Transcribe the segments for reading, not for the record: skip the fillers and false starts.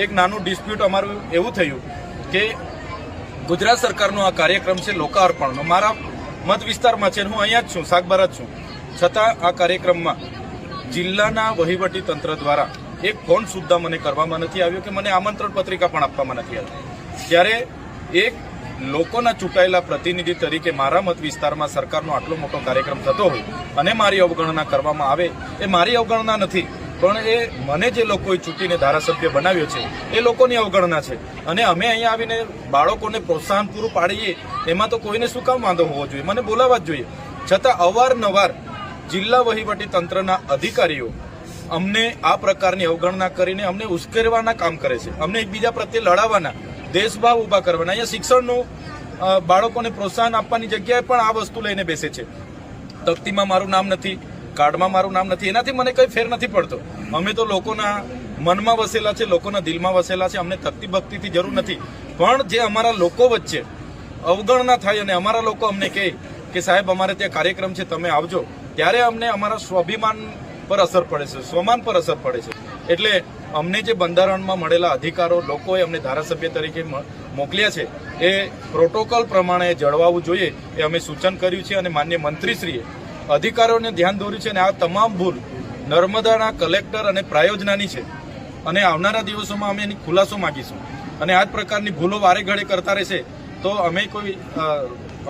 એક નાનું ડિસ્પ્યુટ અમારું એવું થયું કે ગુજરાત સરકારનો આ કાર્યક્રમ છે લોકાર્પણનો, મારા મત વિસ્તારમાં છે, હું અહીંયા જ છું, સાગબારા જ છું, છતાં આ કાર્યક્રમમાં જિલ્લાના વહીવટી તંત્ર દ્વારા એક ફોન સુદ્ધા મને કરવામાં નથી આવ્યો કે મને આમંત્રણ પત્રિકા પણ આપવામાં નથી આવી. ત્યારે એક લોકોના ચૂંટાયેલા પ્રતિનિધિ તરીકે મારા મત વિસ્તારમાં સરકારનો આટલો મોટો કાર્યક્રમ થતો હોય અને મારી અવગણના કરવામાં આવે, એ મારી અવગણના નથી, પણ એ મને જે લોકોએ ચૂંટીને ધારાસભ્ય બનાવ્યો છે એ લોકોની અવગણના છે. અને અમે અહીંયા આવીને બાળકોને પ્રોત્સાહન પૂરું પાડીએ એમાં તો કોઈને શું કામ વાંધો હોવો જોઈએ, મને બોલાવવા જ જોઈએ. છતાં અવારનવાર જિલ્લા વહીવટી તંત્રના અધિકારીઓ અમને આ પ્રકારની અવગણના કરીને અમને ઉશ્કેરવાના કામ કરે છે, અમને એકબીજા પ્રત્યે લડાવવાના, દેશભાવ ઊભા કરવાના. અહીંયા શિક્ષણનું બાળકોને પ્રોત્સાહન આપવાની જગ્યાએ પણ આ વસ્તુ લઈને બેસે છે. તકતીમાં મારું નામ નથી, કાર્ડમાં મારું નામ નથી, એનાથી મને કંઈ ફેર નથી પડતો. અમે તો લોકોના મનમાં વસેલા છે, લોકોના દિલમાં વસેલા છે, અમને તકતી ભક્તિથી જરૂર નથી. પણ જે અમારા લોકો વચ્ચે અવગણના થાય અને અમારા લોકો અમને કહે કે સાહેબ અમારે ત્યાં કાર્યક્રમ છે, તમે આવજો, ત્યારે અમને અમારા સ્વાભિમાન પર અસર પડે છે, સ્વમાન પર અસર પડે છે. એટલે અમને જે બંધારણમાં મળેલા અધિકારો લોકોએ અમને ધારાસભ્ય તરીકે મોકલ્યા છે એ પ્રોટોકોલ પ્રમાણે જળવાવું જોઈએ એ અમે સૂચન કર્યું છે. અને માન્ય મંત્રીશ્રીએ અધિકારીઓને ધ્યાન દોર્યું છે અને આ તમામ ભૂલ નર્મદાના કલેક્ટર અને પ્રાયોજનાની છે અને આવનારા દિવસોમાં અમે એની ખુલાસો માગીશું. અને આ જ પ્રકારની ભૂલો વારે ઘડે કરતા રહેશે તો અમે કોઈ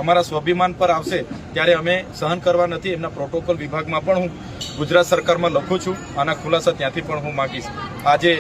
અમારા સ્વાભિમાન પર આવશે ત્યારે અમે સહન કરવા નથી. એમના પ્રોટોકોલ વિભાગમાં પણ હું ગુજરાત સરકારમાં લખું છું, આના ખુલાસા ત્યાંથી પણ હું માગીશ. આજે